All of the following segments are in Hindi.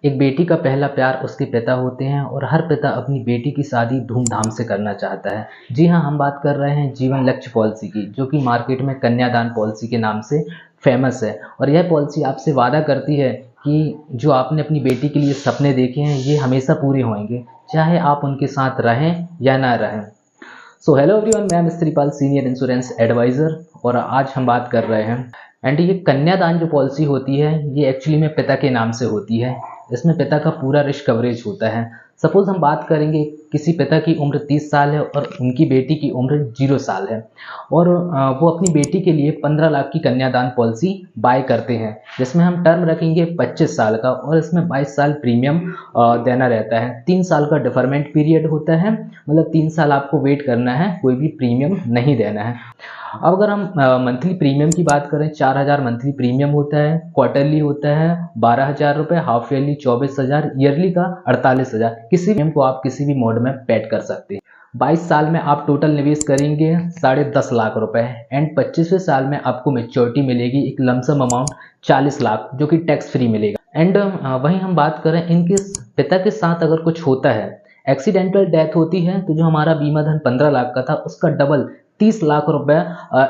एक बेटी का पहला प्यार उसके पिता होते हैं और हर पिता अपनी बेटी की शादी धूमधाम से करना चाहता है। जी हाँ, हम बात कर रहे हैं जीवन लक्ष्य पॉलिसी की, जो कि मार्केट में कन्यादान पॉलिसी के नाम से फेमस है। और यह पॉलिसी आपसे वादा करती है कि जो आपने अपनी बेटी के लिए सपने देखे हैं ये हमेशा पूरे होंगे, चाहे आप उनके साथ रहें या ना रहें। सो हेलो एवरीवन, मैं मिस्टर पाल, सीनियर इंश्योरेंस एडवाइज़र, और आज हम बात कर रहे हैं एंड ये कन्यादान जो पॉलिसी होती है ये एक्चुअली में पिता के नाम से होती है। इसमें पिता का पूरा रिस्क कवरेज होता है। सपोज हम बात करेंगे किसी पिता की उम्र 30 साल है और उनकी बेटी की उम्र 0 साल है, और वो अपनी बेटी के लिए 15 लाख की कन्यादान पॉलिसी बाय करते हैं, जिसमें हम टर्म रखेंगे 25 साल का, और इसमें 22 साल प्रीमियम देना रहता है। 3 साल का डिफरमेंट पीरियड होता है, मतलब 3 साल आपको वेट करना है, कोई भी प्रीमियम नहीं देना है। अब अगर हम मंथली प्रीमियम की बात करें, 4000 मंथली प्रीमियम होता है, क्वार्टरली होता है 12,000 रुपये, हाफ ईयरली 24,000, ईयरली का 48,000। किसी प्रीमियम को आप किसी भी मोड में पेड कर सकते हैं। 22 साल में आप टोटल निवेश करेंगे 10.5 लाख रुपए, एंड 25वें साल में आपको मेच्योरिटी मिलेगी एक लमसम अमाउंट 40 लाख, जो कि टैक्स फ्री मिलेगा। एंड वहीं हम बात करें इनके पिता के साथ अगर कुछ होता है, एक्सीडेंटल डेथ होती है, तो जो हमारा बीमा धन 15 लाख का था उसका डबल 30 लाख रुपए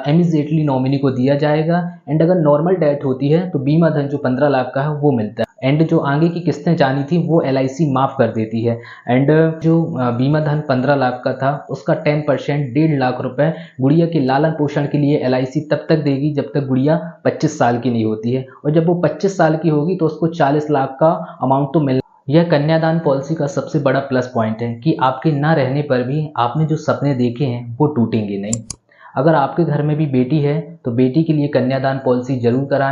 इमीडिएटली नॉमिनी को दिया जाएगा। एंड अगर नॉर्मल डेथ होती है तो बीमा धन जो 15 लाख का है वो मिलता है, एंड जो आगे की किस्तें जानी थी वो LIC माफ़ कर देती है। एंड जो बीमा धन 15 लाख का था उसका 10% 1.5 लाख रुपए गुड़िया के लालन पोषण के लिए LIC तब तक देगी जब तक गुड़िया 25 साल की नहीं होती है, और जब वो 25 साल की होगी तो उसको 40 लाख का अमाउंट तो मिल। यह कन्यादान पॉलिसी का सबसे बड़ा प्लस पॉइंट है कि आपके ना रहने पर भी आपने जो सपने देखे हैं वो टूटेंगे नहीं। अगर आपके घर में भी बेटी है तो बेटी के लिए कन्यादान पॉलिसी जरूर कराएं।